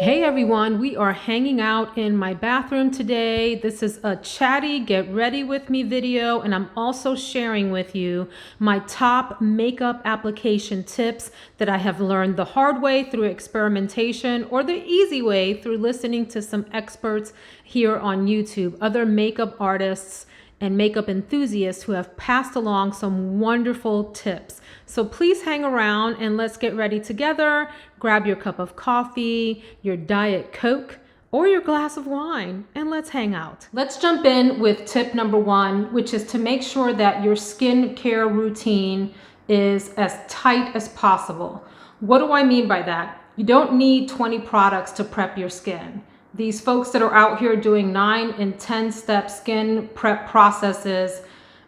Hey everyone, we are hanging out in my bathroom today. This is a chatty get ready with me video, and I'm also sharing with you my top makeup application tips that I have learned the hard way through experimentation or the easy way through listening to some experts here on YouTube, other makeup artists and makeup enthusiasts who have passed along some wonderful tips. So please hang around and let's get ready together. Grab your cup of coffee, your Diet Coke, or your glass of wine, and let's hang out. Let's jump in with tip number one, which is to make sure that your skincare routine is as tight as possible. What do I mean by that? You don't need 20 products to prep your skin. These folks that are out here doing 9 and 10 step skin prep processes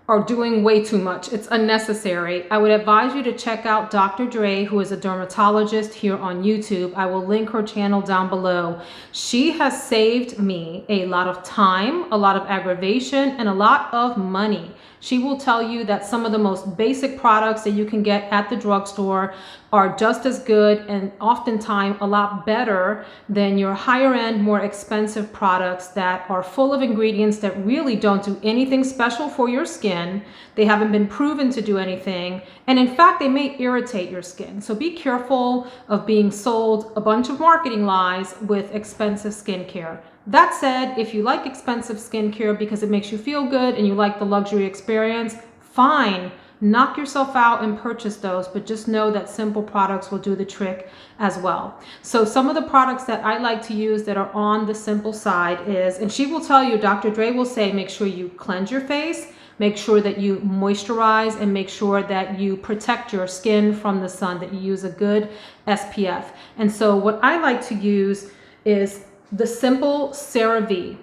are doing way too much. It's unnecessary. I would advise you to check out Dr. Dre, who is a dermatologist here on YouTube. I will link her channel down below. She has saved me a lot of time, a lot of aggravation, and a lot of money. She will tell you that some of the most basic products that you can get at the drugstore are just as good and oftentimes a lot better than your higher end, more expensive products that are full of ingredients that really don't do anything special for your skin. They haven't been proven to do anything. And in fact, they may irritate your skin. So be careful of being sold a bunch of marketing lies with expensive skincare. That said, if you like expensive skincare because it makes you feel good and you like the luxury experience, fine. Knock yourself out and purchase those, but just know that simple products will do the trick as well. So some of the products that I like to use that are on the simple side is, and she will tell you, Dr. Dre will say, make sure you cleanse your face, make sure that you moisturize, and make sure that you protect your skin from the sun, that you use a good SPF. And so what I like to use is the simple Cerave.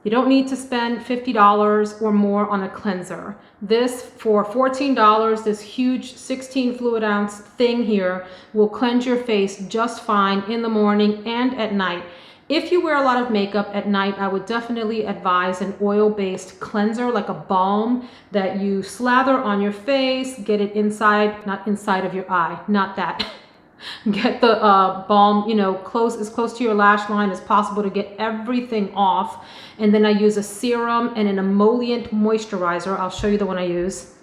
You don't need to spend $50 or more on a cleanser. This, for $14, this huge 16 fluid ounce thing here will cleanse your face just fine in the morning and at night. If you wear a lot of makeup at night, I would definitely advise an oil-based cleanser like a balm that you slather on your face, get it inside, not inside of your eye, not that. Get the balm, as close to your lash line as possible to get everything off. And then I use a serum and an emollient moisturizer. I'll show you the one I use.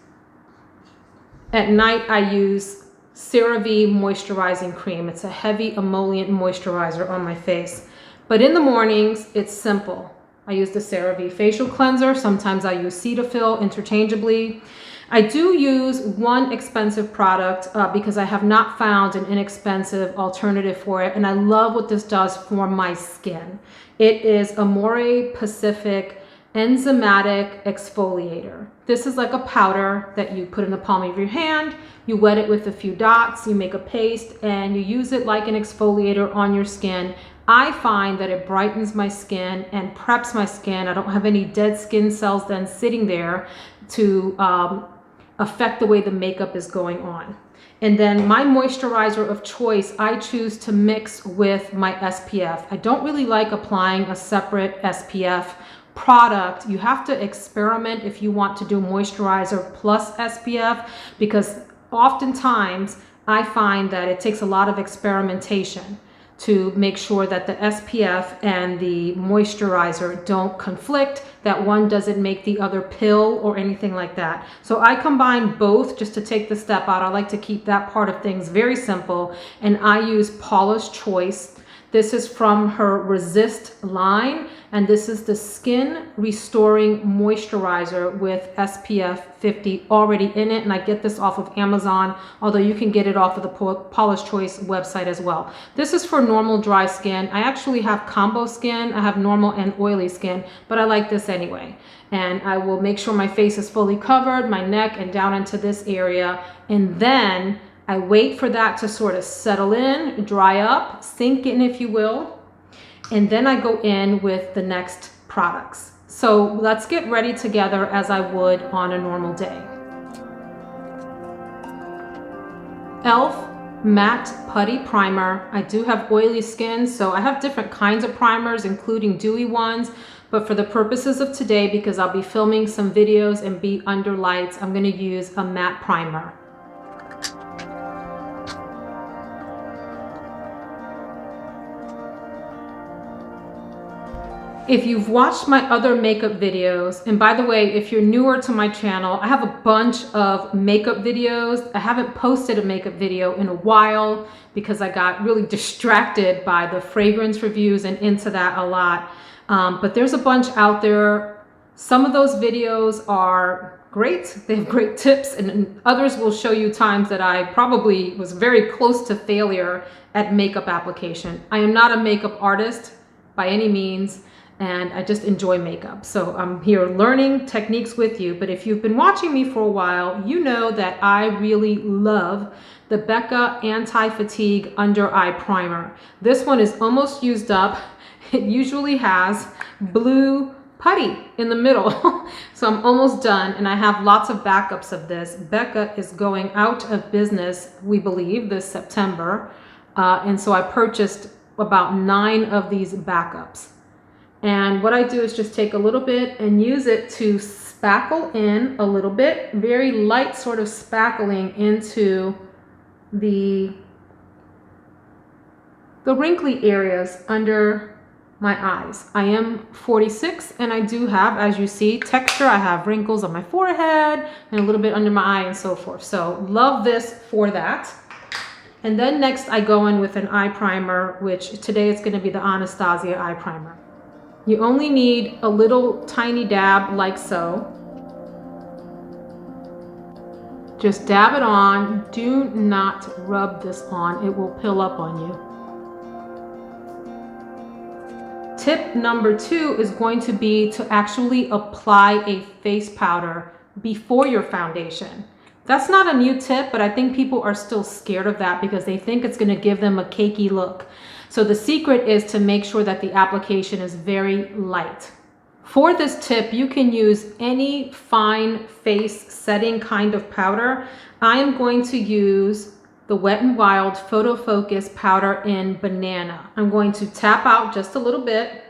At night, I use Cerave moisturizing cream. It's a heavy emollient moisturizer on my face. But in the mornings, it's simple. I use the Cerave facial cleanser. Sometimes I use Cetaphil interchangeably. I do use one expensive product because I have not found an inexpensive alternative for it. And I love what this does for my skin. It is Amore Pacific Enzymatic Exfoliator. This is like a powder that you put in the palm of your hand. You wet it with a few dots, you make a paste, and you use it like an exfoliator on your skin. I find that it brightens my skin and preps my skin. I don't have any dead skin cells then sitting there to affect the way the makeup is going on. And then my moisturizer of choice, I choose to mix with my SPF. I don't really like applying a separate SPF product. You have to experiment if you want to do moisturizer plus SPF, because oftentimes I find that it takes a lot of experimentation to make sure that the SPF and the moisturizer don't conflict, that one doesn't make the other pill or anything like that. So I combine both just to take the step out. I like to keep that part of things very simple, and I use Paula's Choice. This is from her Resist line, and this is the Skin Restoring Moisturizer with SPF 50 already in it, and I get this off of Amazon, although you can get it off of the Paula's Choice website as well. This is for normal dry skin. I actually have combo skin. I have normal and oily skin, but I like this anyway. And I will make sure my face is fully covered, my neck and down into this area, and then I wait for that to sort of settle in, dry up, sink in, if you will. And then I go in with the next products. So let's get ready together as I would on a normal day. e.l.f. Matte Putty Primer. I do have oily skin, so I have different kinds of primers, including dewy ones. But for the purposes of today, because I'll be filming some videos and be under lights, I'm gonna use a matte primer. If you've watched my other makeup videos, and by the way, if you're newer to my channel, I have a bunch of makeup videos. I haven't posted a makeup video in a while because I got really distracted by the fragrance reviews and into that a lot. But there's a bunch out there. Some of those videos are great. They have great tips, and others will show you times that I probably was very close to failure at makeup application. I am not a makeup artist by any means, and I just enjoy makeup. So I'm here learning techniques with you. But if you've been watching me for a while, you know that I really love the Becca Anti-Fatigue Under Eye Primer. This one is almost used up. It usually has blue putty in the middle. So I'm almost done, and I have lots of backups of this. Becca is going out of business, we believe, this September. And so I purchased about 9 of these backups. And what I do is just take a little bit and use it to spackle in a little bit, very light sort of spackling into the wrinkly areas under my eyes. I am 46 and I do have, as you see, texture. I have wrinkles on my forehead and a little bit under my eye and so forth. So love this for that. And then next I go in with an eye primer, which today it's going to be the Anastasia eye primer. You only need a little tiny dab like so. Just dab it on. Do not rub this on. It will pill up on you. Tip number 2 is going to be to actually apply a face powder before your foundation. That's not a new tip, but I think people are still scared of that because they think it's going to give them a cakey look. So the secret is to make sure that the application is very light. For this tip, you can use any fine face setting kind of powder. I am going to use the Wet n Wild Photo Focus powder in Banana. I'm going to tap out just a little bit.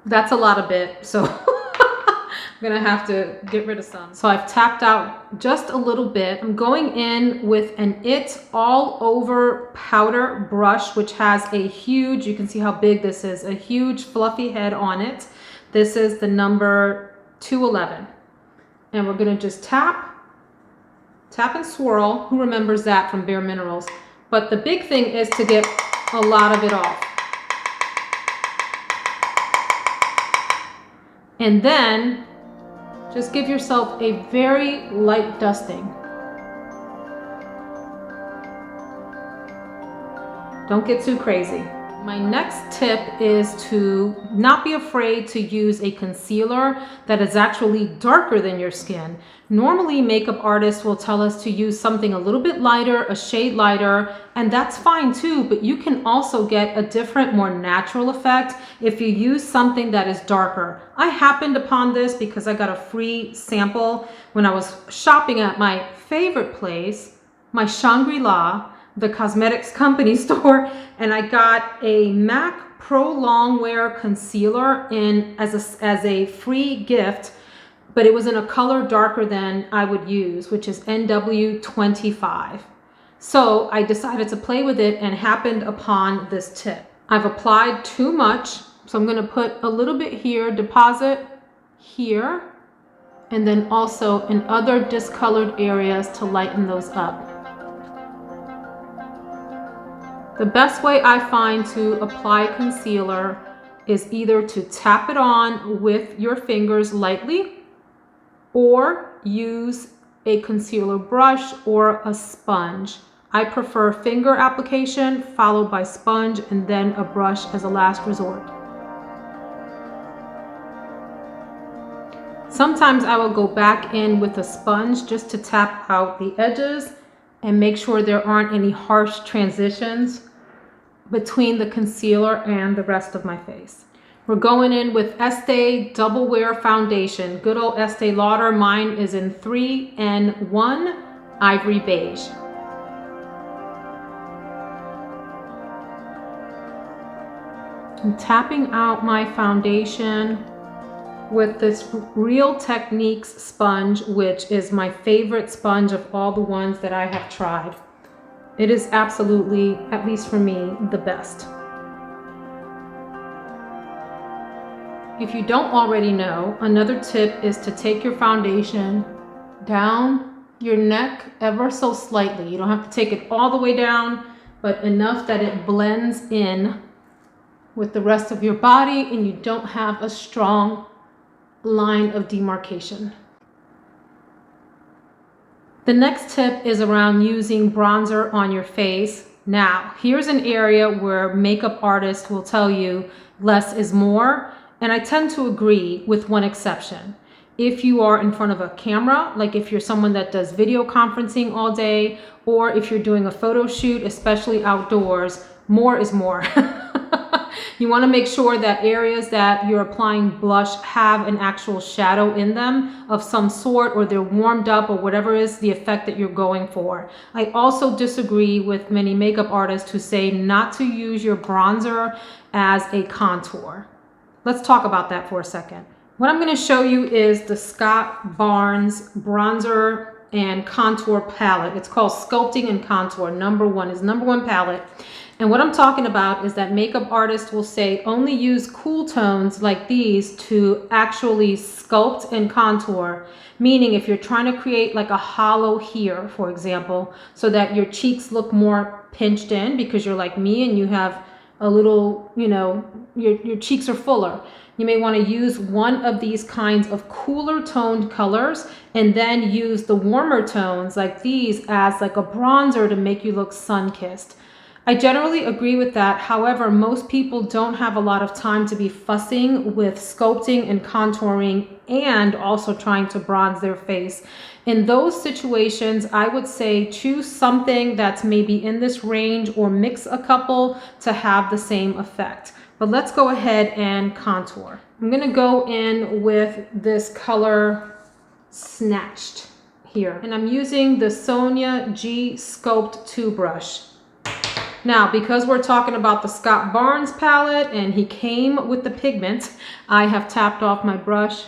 That's a lot of bit, so I'm gonna have to get rid of some. So I've tapped out just a little bit. I'm going in with an It All Over powder brush, which has a huge, you can see how big this is, a huge fluffy head on it. This is the number 211. And we're gonna just tap and swirl. Who remembers that from Bare Minerals? But the big thing is to get a lot of it off. And then just give yourself a very light dusting. Don't get too crazy. My next tip is to not be afraid to use a concealer that is actually darker than your skin. Normally, makeup artists will tell us to use something a little bit lighter, a shade lighter, and that's fine too, but you can also get a different, more natural effect if you use something that is darker. I happened upon this because I got a free sample when I was shopping at my favorite place, my Shangri-La, the cosmetics company store, and I got a MAC Pro Longwear concealer in as a free gift, but it was in a color darker than I would use, which is NW25. So I decided to play with it and happened upon this tip. I've applied too much, so I'm gonna put a little bit here, deposit here, and then also in other discolored areas to lighten those up. The best way I find to apply concealer is either to tap it on with your fingers lightly or use a concealer brush or a sponge. I prefer finger application followed by sponge and then a brush as a last resort. Sometimes I will go back in with a sponge just to tap out the edges and make sure there aren't any harsh transitions between the concealer and the rest of my face. We're going in with Estee Doublewear Foundation. Good old Estee Lauder. Mine is in 3N1 Ivory Beige. I'm tapping out my foundation with this Real Techniques sponge, which is my favorite sponge of all the ones that I have tried. It is absolutely, at least for me, the best. If you don't already know, another tip is to take your foundation down your neck ever so slightly. You don't have to take it all the way down, but enough that it blends in with the rest of your body and you don't have a strong line of demarcation. The next tip is around using bronzer on your face. Now, here's an area where makeup artists will tell you less is more, and I tend to agree with one exception. If you are in front of a camera, like if you're someone that does video conferencing all day, or if you're doing a photo shoot, especially outdoors, more is more. You want to make sure that areas that you're applying blush have an actual shadow in them of some sort, or they're warmed up, or whatever is the effect that you're going for. I also disagree with many makeup artists who say not to use your bronzer as a contour. Let's talk about that for a second. What I'm going to show you is the Scott Barnes bronzer and contour palette. It's called Sculpting and Contour. Number one palette. And what I'm talking about is that makeup artists will say only use cool tones like these to actually sculpt and contour. Meaning if you're trying to create like a hollow here, for example, so that your cheeks look more pinched in because you're like me and you have a little, you know, your cheeks are fuller. You may want to use one of these kinds of cooler toned colors and then use the warmer tones like these as like a bronzer to make you look sun-kissed. I generally agree with that. However, most people don't have a lot of time to be fussing with sculpting and contouring and also trying to bronze their face. In those situations, I would say choose something that's maybe in this range or mix a couple to have the same effect. But let's go ahead and contour. I'm gonna go in with this color Snatched here. And I'm using the Sonia G Sculpt 2 brush. Now, because we're talking about the Scott Barnes palette and he came with the pigment, I have tapped off my brush,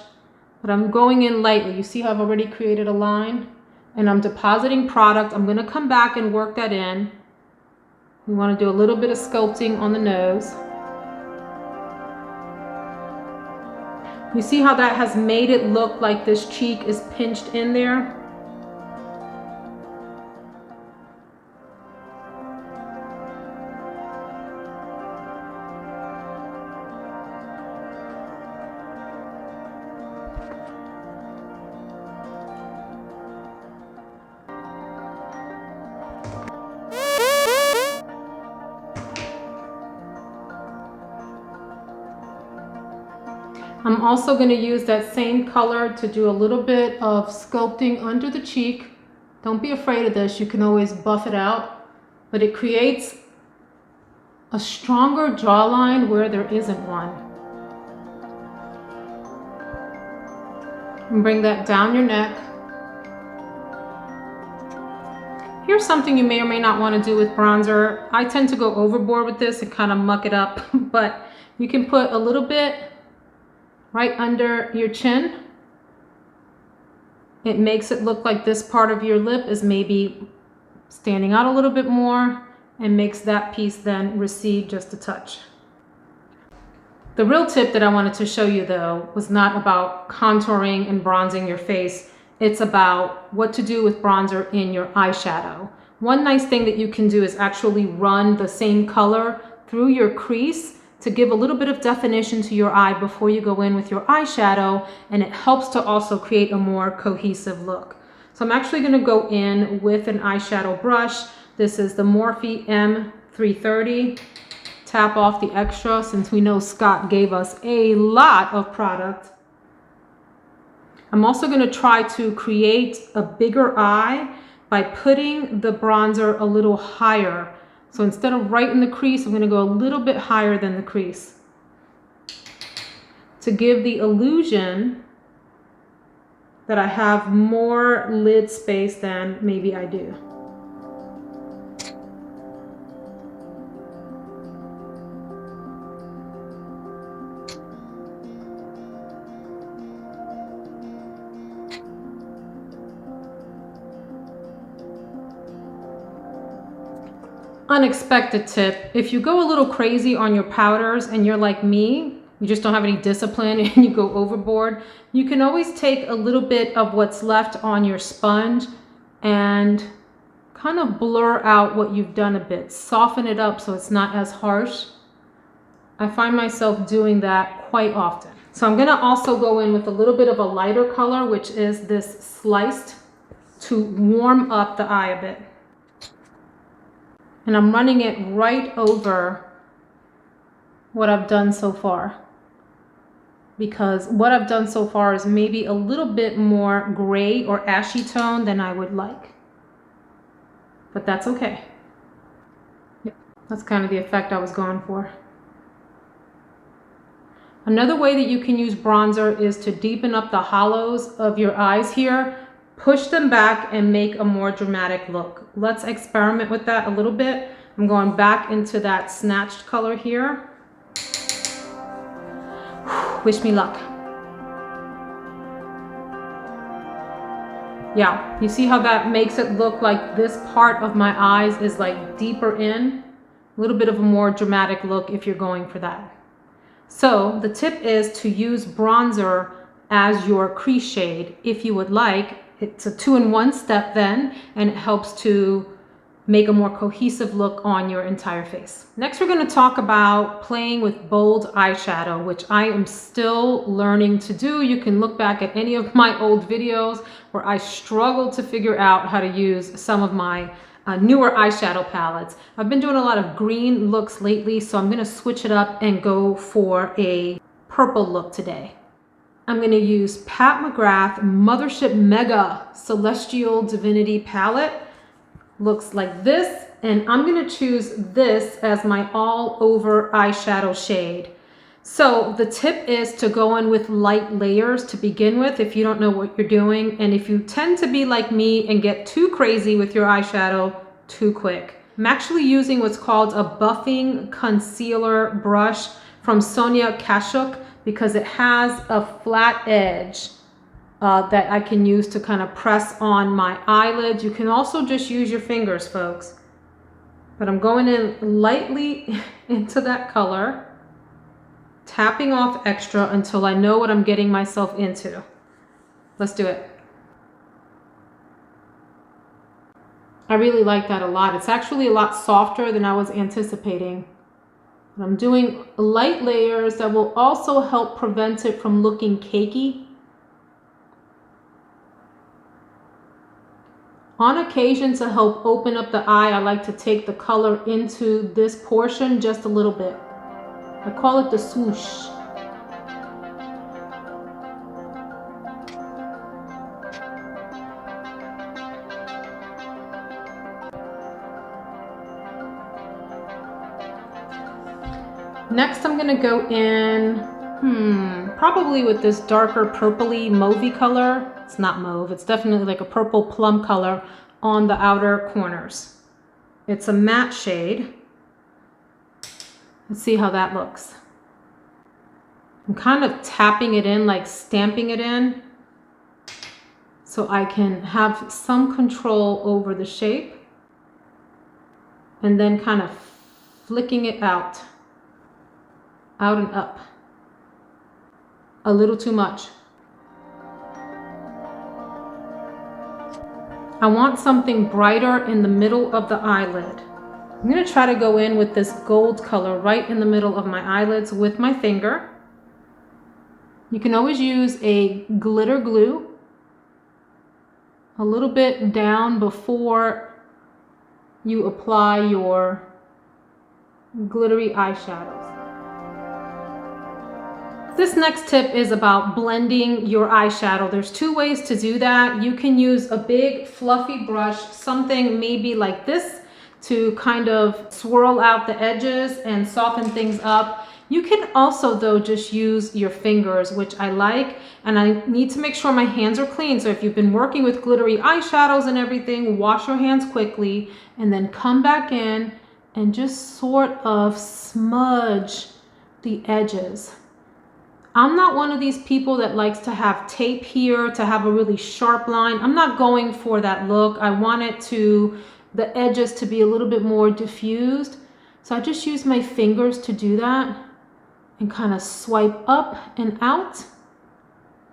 but I'm going in lightly. You see how I've already created a line? And I'm depositing product. I'm gonna come back and work that in. We wanna do a little bit of sculpting on the nose. You see how that has made it look like this cheek is pinched in there? I'm also going to use that same color to do a little bit of sculpting under the cheek. Don't be afraid of this. You can always buff it out, but it creates a stronger jawline where there isn't one. And bring that down your neck. Here's something you may or may not want to do with bronzer. I tend to go overboard with this and kind of muck it up, but you can put a little bit right under your chin. It makes it look like this part of your lip is maybe standing out a little bit more and makes that piece then recede just a touch. The real tip that I wanted to show you though was not about contouring and bronzing your face. It's about what to do with bronzer in your eyeshadow. One nice thing that you can do is actually run the same color through your crease to give a little bit of definition to your eye before you go in with your eyeshadow, and it helps to also create a more cohesive look. So I'm actually going to go in with an eyeshadow brush. This is the Morphe M330. Tap off the extra since we know Scott gave us a lot of product. I'm also going to try to create a bigger eye by putting the bronzer a little higher. So instead of right in the crease, I'm going to go a little bit higher than the crease to give the illusion that I have more lid space than maybe I do. Unexpected tip. If you go a little crazy on your powders and you're like me, you just don't have any discipline and you go overboard, you can always take a little bit of what's left on your sponge and kind of blur out what you've done a bit, soften it up so it's not as harsh. I find myself doing that quite often. So I'm gonna also go in with a little bit of a lighter color, which is this Sliced, to warm up the eye a bit. And I'm running it right over what I've done so far, because what I've done so far is maybe a little bit more gray or ashy tone than I would like. But that's okay. Yep, that's kind of the effect I was going for. Another way that you can use bronzer is to deepen up the hollows of your eyes here, push them back and make a more dramatic look. Let's experiment with that a little bit. I'm going back into that snatched color here. Wish me luck. Yeah, you see how that makes it look like this part of my eyes is like deeper in? A little bit of a more dramatic look if you're going for that. So the tip is to use bronzer as your crease shade if you would like. It's a 2-in-1 step then, and it helps to make a more cohesive look on your entire face. Next, we're going to talk about playing with bold eyeshadow, which I am still learning to do. You can look back at any of my old videos where I struggled to figure out how to use some of my newer eyeshadow palettes. I've been doing a lot of green looks lately, so I'm going to switch it up and go for a purple look today. I'm going to use Pat McGrath Mothership Mega Celestial Divinity palette. Looks like this, and I'm going to choose this as my all over eyeshadow shade. So the tip is to go in with light layers to begin with if you don't know what you're doing, and if you tend to be like me and get too crazy with your eyeshadow too quick. I'm actually using what's called a buffing concealer brush from Sonia Kashuk because it has a flat edge that I can use to kind of press on my eyelids. You can also just use your fingers, folks. But I'm going in lightly into that color, tapping off extra until I know what I'm getting myself into. Let's do it. I really like that a lot. It's actually a lot softer than I was anticipating. I'm doing light layers that will also help prevent it from looking cakey. On occasion, to help open up the eye, I like to take the color into this portion just a little bit. I call it the swoosh. Next, I'm gonna go in, probably with this darker purpley mauvey color. It's not mauve, it's definitely like a purple plum color on the outer corners. It's a matte shade. Let's see how that looks. I'm kind of tapping it in, like stamping it in, so I can have some control over the shape, and then kind of flicking it out and up. A little too much. I want something brighter in the middle of the eyelid. I'm going to try to go in with this gold color right in the middle of my eyelids with my finger. You can always use a glitter glue a little bit down before you apply your glittery eyeshadows. This next tip is about blending your eyeshadow. There's two ways to do that. You can use a big fluffy brush, something maybe like this, to kind of swirl out the edges and soften things up. You can also, though, just use your fingers, which I like, and I need to make sure my hands are clean. So if you've been working with glittery eyeshadows and everything, wash your hands quickly and then come back in and just sort of smudge the edges. I'm not one of these people that likes to have tape here to have a really sharp line. I'm not going for that look. I want the edges to be a little bit more diffused. So I just use my fingers to do that. and kind of swipe up and out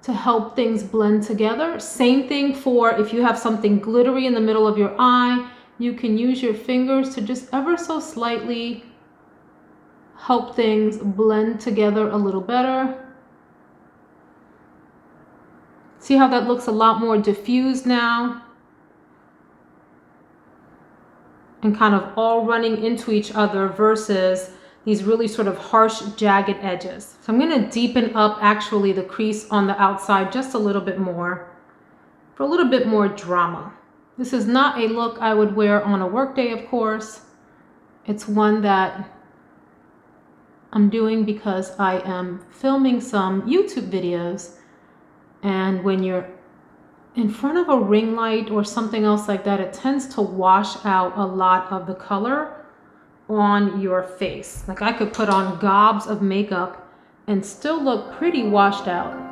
to help things blend together. Same thing for if you have something glittery in the middle of your eye, you can use your fingers to just ever so slightly help things blend together a little better. See how that looks a lot more diffused now? And kind of all running into each other versus these really sort of harsh, jagged edges. So I'm gonna deepen up actually the crease on the outside just a little bit more for a little bit more drama. This is not a look I would wear on a work day, of course. It's one that I'm doing because I am filming some YouTube videos, and when you're in front of a ring light or something else like that, it tends to wash out a lot of the color on your face. Like I could put on gobs of makeup and still look pretty washed out.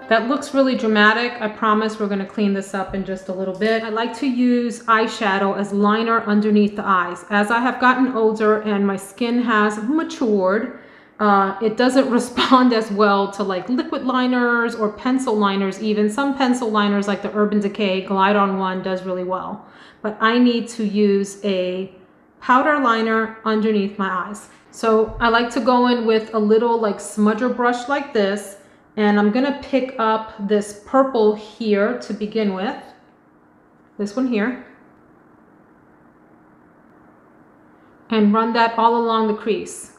That looks really dramatic. I promise we're going to clean this up in just a little bit. I like to use eyeshadow as liner underneath the eyes. As I have gotten older and my skin has matured, it doesn't respond as well to like liquid liners or pencil liners even. Some pencil liners like the Urban Decay Glide On one does really well. But I need to use a powder liner underneath my eyes. So I like to go in with a little like smudger brush like this. And I'm gonna pick up this purple here to begin with. This one here. And run that all along the crease.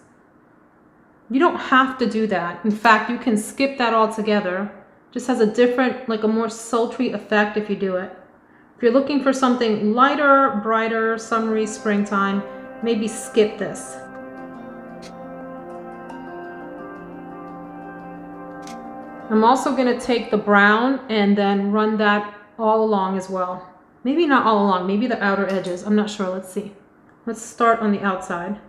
You don't have to do that. In fact, you can skip that altogether. Just has a different, like a more sultry effect if you do it. If you're looking for something lighter, brighter, summery, springtime, maybe skip this. I'm also going to take the brown and then run that all along as well. Maybe not all along, maybe the outer edges. I'm not sure. Let's see. Let's start on the outside.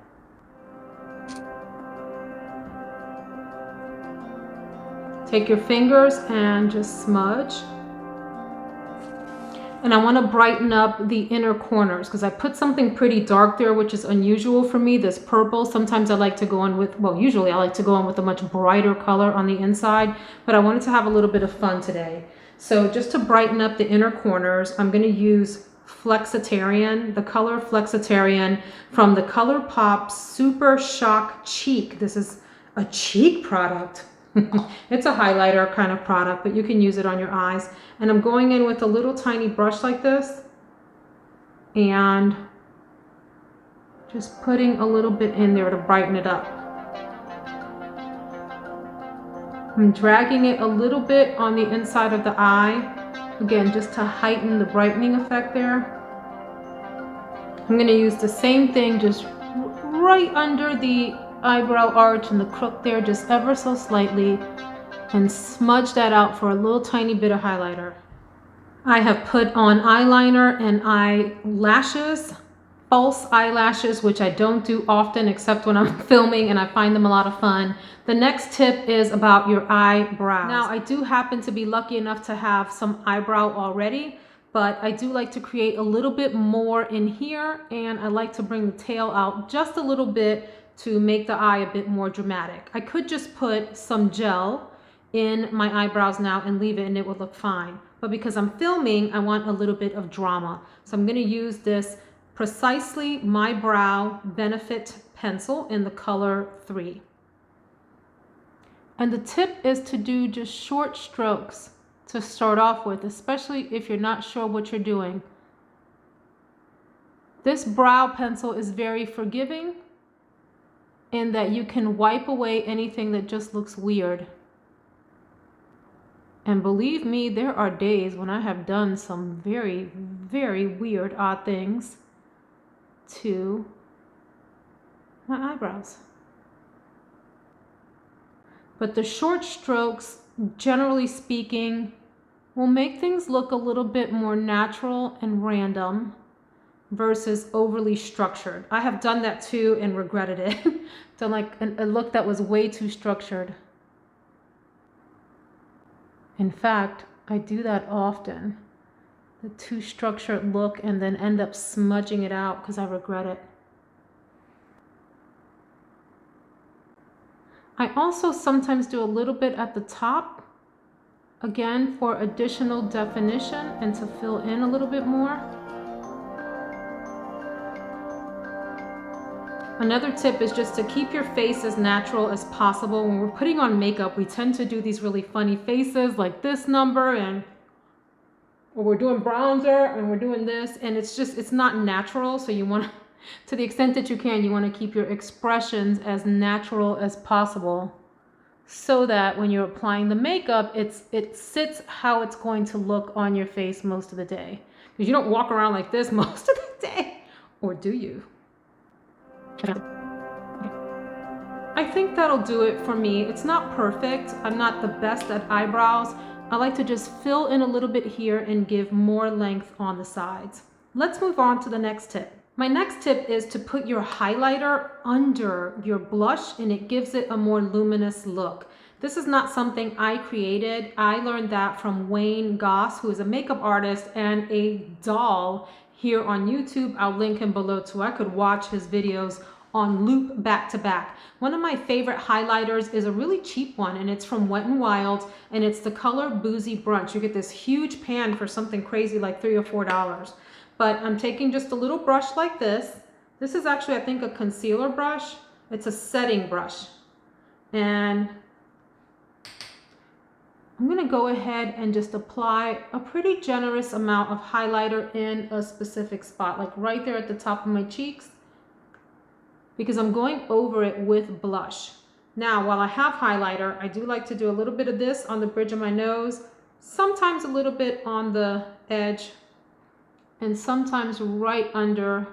Take your fingers and just smudge. And I want to brighten up the inner corners because I put something pretty dark there, which is unusual for me, this purple. Sometimes I like to go in with, well, usually I like to go in with a much brighter color on the inside, but I wanted to have a little bit of fun today. So just to brighten up the inner corners, I'm going to use Flexitarian, the color Flexitarian from the ColourPop Super Shock Cheek. This is a cheek product. It's a highlighter kind of product, but you can use it on your eyes. And I'm going in with a little tiny brush like this and just putting a little bit in there to brighten it up. I'm dragging it a little bit on the inside of the eye, again, just to heighten the brightening effect there. I'm going to use the same thing just right under the eyebrow arch and the crook there, just ever so slightly, and smudge that out for a little tiny bit of highlighter. I have put on eyeliner and eyelashes, false eyelashes, which I don't do often except when I'm filming and I find them a lot of fun. The next tip is about your eyebrows. Now, I do happen to be lucky enough to have some eyebrow already, but I do like to create a little bit more in here, and I like to bring the tail out just a little bit to make the eye a bit more dramatic. I could just put some gel in my eyebrows now and leave it and it would look fine. But because I'm filming, I want a little bit of drama. So I'm gonna use this Precisely My Brow Benefit pencil in the color 3. And the tip is to do just short strokes to start off with, especially if you're not sure what you're doing. This brow pencil is very forgiving in that you can wipe away anything that just looks weird. And believe me, there are days when I have done some very, very weird, odd things to my eyebrows. But the short strokes, generally speaking, will make things look a little bit more natural and random versus overly structured. I have done that too and regretted it. Done like a look that was way too structured. In fact, I do that often. the too structured look and then end up smudging it out because I regret it. I also sometimes do a little bit at the top, again for additional definition and to fill in a little bit more. Another tip is just to keep your face as natural as possible. When we're putting on makeup, we tend to do these really funny faces like this number, and or we're doing bronzer and we're doing this, and it's not natural. So you want to the extent that you can, you want to keep your expressions as natural as possible so that when you're applying the makeup, it sits how it's going to look on your face most of the day. Because you don't walk around like this most of the day, or do you? I think that'll do it for me. It's not perfect. I'm not the best at eyebrows. I like to just fill in a little bit here and give more length on the sides. Let's move on to the next tip. My next tip is to put your highlighter under your blush, and it gives it a more luminous look. This is not something I created. I learned that from Wayne Goss, who is a makeup artist and a doll here on YouTube. I'll link him below too. I could watch his videos on loop back to back. One of my favorite highlighters is a really cheap one, and it's from Wet n Wild, and it's the color Boozy Brunch. You get this huge pan for something crazy like $3 or $4. But I'm taking just a little brush like this. This is actually, I think, a concealer brush. It's a setting brush. And I'm gonna go ahead and just apply a pretty generous amount of highlighter in a specific spot, like right there at the top of my cheeks, because I'm going over it with blush. Now, while I have highlighter, I do like to do a little bit of this on the bridge of my nose, sometimes a little bit on the edge, and sometimes right under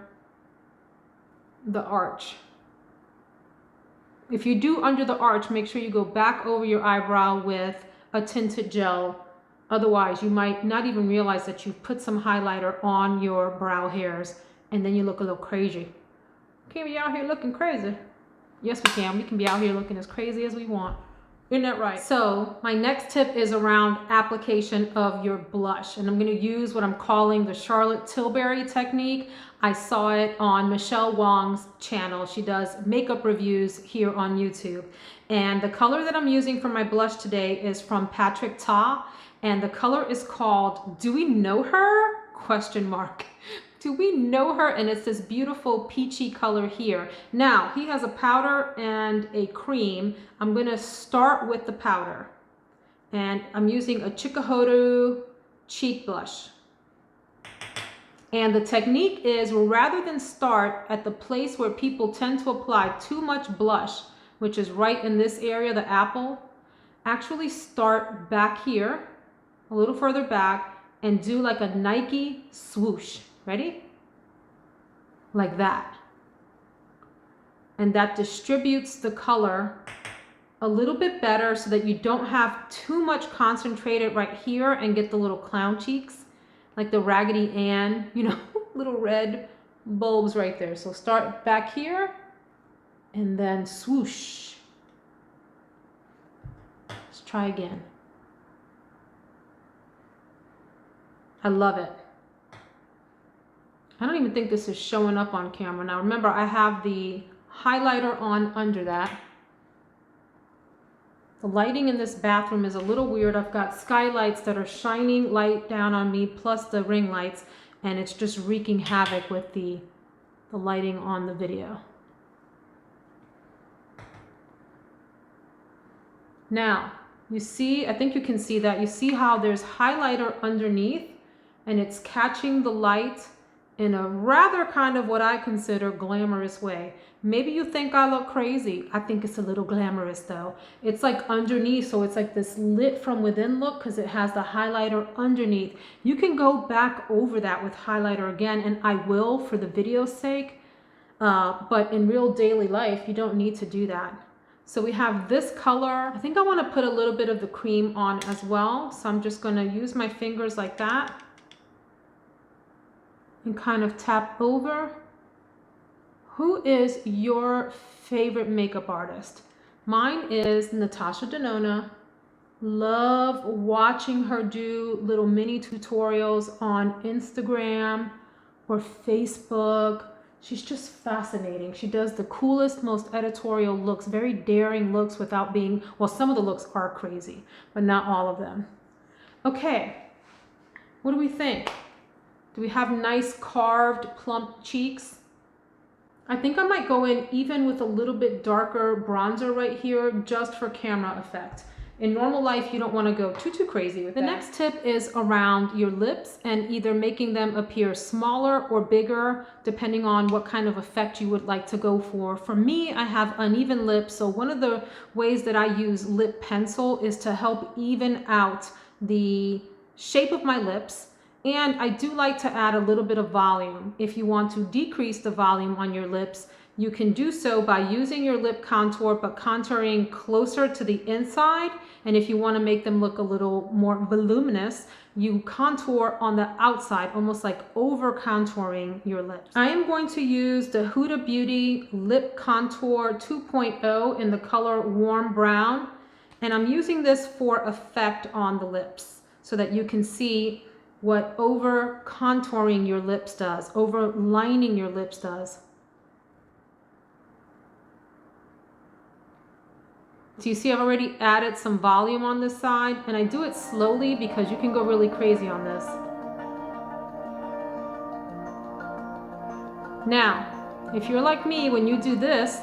the arch. If you do under the arch, make sure you go back over your eyebrow with a tinted gel. Otherwise, you might not even realize that you've put some highlighter on your brow hairs, and then you look a little crazy. Can't be out here looking crazy. Yes, we can. We can be out here looking as crazy as we want. Isn't that right? So my next tip is around application of your blush. And I'm going to use what I'm calling the Charlotte Tilbury technique. I saw it on Michelle Wong's channel. She does makeup reviews here on YouTube. And the color that I'm using for my blush today is from Patrick Ta. And the color is called Do We Know Her? Question mark. Do we know her? And it's this beautiful peachy color here. Now, he has a powder and a cream. I'm going to start with the powder. And I'm using a Chikuhoru cheek blush. And the technique is, rather than start at the place where people tend to apply too much blush, which is right in this area, the apple, actually start back here, a little further back, and do like a Nike swoosh. Ready? Like that. And that distributes the color a little bit better so that you don't have too much concentrated right here and get the little clown cheeks, like the Raggedy Ann, you know, little red bulbs right there. So start back here and then swoosh. Let's try again. I love it. I don't even think this is showing up on camera. Now remember, I have the highlighter on under that. The lighting in this bathroom is a little weird. I've got skylights that are shining light down on me, plus the ring lights, and it's just wreaking havoc with the lighting on the video. Now, you see, I think you can see that. You see how there's highlighter underneath, and it's catching the light in a rather kind of what I consider glamorous way. Maybe you think I look crazy. I think it's a little glamorous though. It's like underneath, so it's like this lit from within look because it has the highlighter underneath. You can go back over that with highlighter again, and I will for the video's sake, but in real daily life, you don't need to do that. So we have this color. I think I want to put a little bit of the cream on as well. So I'm just going to use my fingers like that and kind of tap over. Who is your favorite makeup artist? Mine is Natasha Denona, Love watching her do little mini tutorials on Instagram or Facebook. She's just fascinating. She does the coolest, most editorial looks, very daring looks without being, well, some of the looks are crazy, but not all of them. Okay, what do we think? Do we have nice carved plump cheeks? I think I might go in even with a little bit darker bronzer right here just for camera effect. In normal life, you don't want to go too crazy with that. The next tip is around your lips and either making them appear smaller or bigger, depending on what kind of effect you would like to go for. For me, I have uneven lips, so one of the ways that I use lip pencil is to help even out the shape of my lips. And I do like to add a little bit of volume. If you want to decrease the volume on your lips, you can do so by using your lip contour, but contouring closer to the inside. And if you want to make them look a little more voluminous, you contour on the outside, almost like over contouring your lips. I am going to use the Huda Beauty Lip Contour 2.0 in the color Warm Brown. And I'm using this for effect on the lips so that you can see what over contouring your lips does, over lining your lips does. So you see I've already added some volume on this side, and I do it slowly because you can go really crazy on this. Now, if you're like me, when you do this,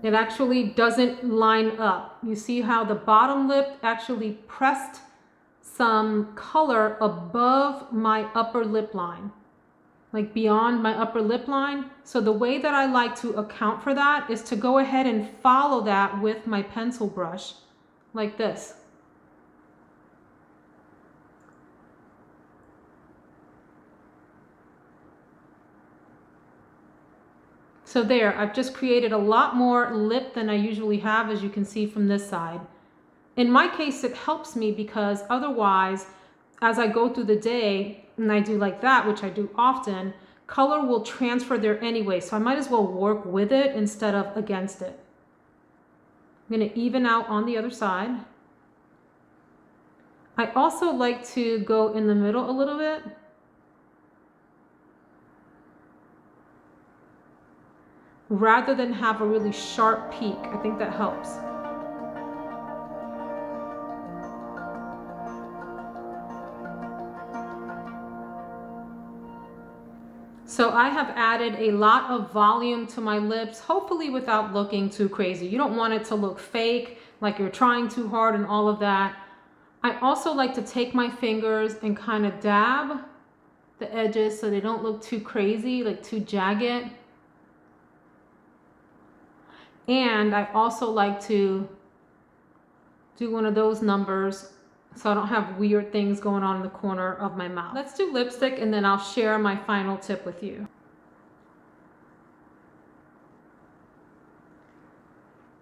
it actually doesn't line up. You see how the bottom lip actually pressed some color above my upper lip line, like beyond my upper lip line. So the way that I like to account for that is to go ahead and follow that with my pencil brush like this. So there, I've just created a lot more lip than I usually have, as you can see from this side. In my case, it helps me because otherwise, as I go through the day and I do like that, which I do often, color will transfer there anyway. So I might as well work with it instead of against it. I'm going to even out on the other side. I also like to go in the middle a little bit. Rather than have a really sharp peak. I think that helps. So I have added a lot of volume to my lips, hopefully without looking too crazy. You don't want it to look fake, like you're trying too hard and all of that. I also like to take my fingers and kind of dab the edges so they don't look too crazy, like too jagged. And I also like to do one of those numbers so I don't have weird things going on in the corner of my mouth. Let's do lipstick and then I'll share my final tip with you.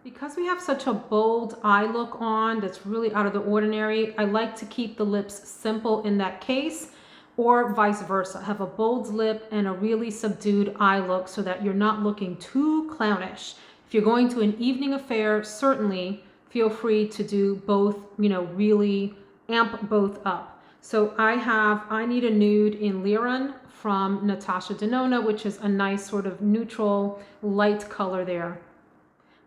Because we have such a bold eye look on that's really out of the ordinary, I like to keep the lips simple in that case, or vice versa. Have a bold lip and a really subdued eye look so that you're not looking too clownish. If you're going to an evening affair, certainly feel free to do both, really amp both up. So I Need a Nude in Liron from Natasha Denona, which is a nice sort of neutral light color there.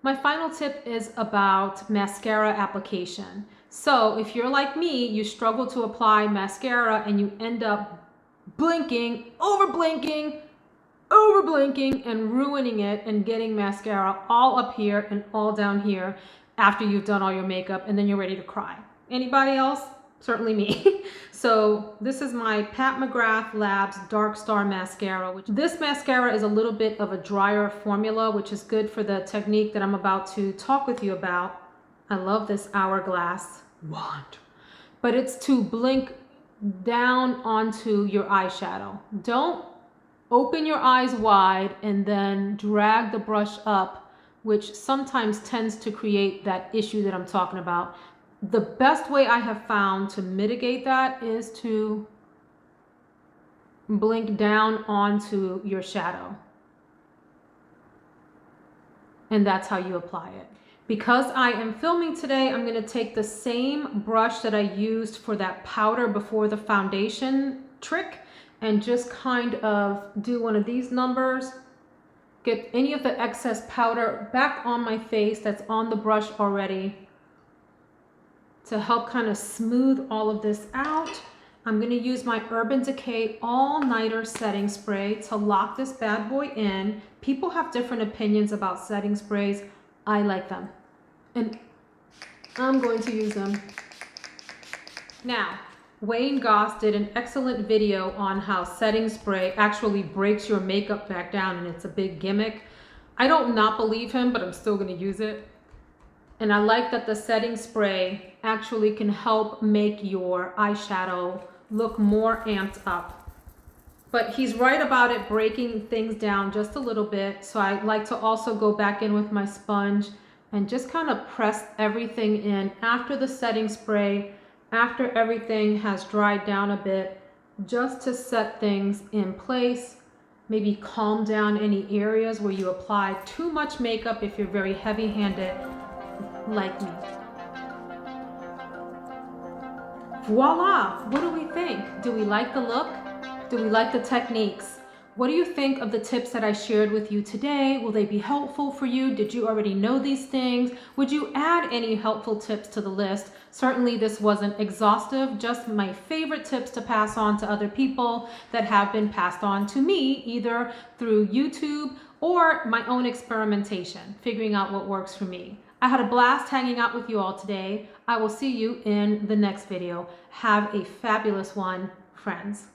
My final tip is about mascara application. So if you're like me, you struggle to apply mascara and you end up blinking, over blinking, and ruining it and getting mascara all up here and all down here after you've done all your makeup and then you're ready to cry. Anybody else? Certainly me. So this is my Pat McGrath Labs Dark Star Mascara. This mascara is a little bit of a drier formula, which is good for the technique that I'm about to talk with you about. I love this hourglass wand. But it's to blink down onto your eyeshadow. Don't open your eyes wide and then drag the brush up, which sometimes tends to create that issue that I'm talking about. The best way I have found to mitigate that is to blink down onto your shadow. And that's how you apply it. Because I am filming today, I'm going to take the same brush that I used for that powder before the foundation trick and just kind of do one of these numbers, get any of the excess powder back on my face that's on the brush already to help kind of smooth all of this out. I'm going to use my Urban Decay All Nighter Setting Spray to lock this bad boy in. People have different opinions about setting sprays. I like them, and I'm going to use them. Now, Wayne Goss did an excellent video on how setting spray actually breaks your makeup back down, and it's a big gimmick. I don't not believe him, but I'm still going to use it. And I like that the setting spray actually can help make your eyeshadow look more amped up. But he's right about it breaking things down just a little bit. So I like to also go back in with my sponge and just kind of press everything in after the setting spray, after everything has dried down a bit, just to set things in place. Maybe calm down any areas where you apply too much makeup if you're very heavy-handed like me. Voila! What do we think? Do we like the look? Do we like the techniques? What do you think of the tips that I shared with you today? Will they be helpful for you? Did you already know these things? Would you add any helpful tips to the list? Certainly this wasn't exhaustive, just my favorite tips to pass on to other people that have been passed on to me, either through YouTube or my own experimentation, figuring out what works for me. I had a blast hanging out with you all today. I will see you in the next video. Have a fabulous one, friends.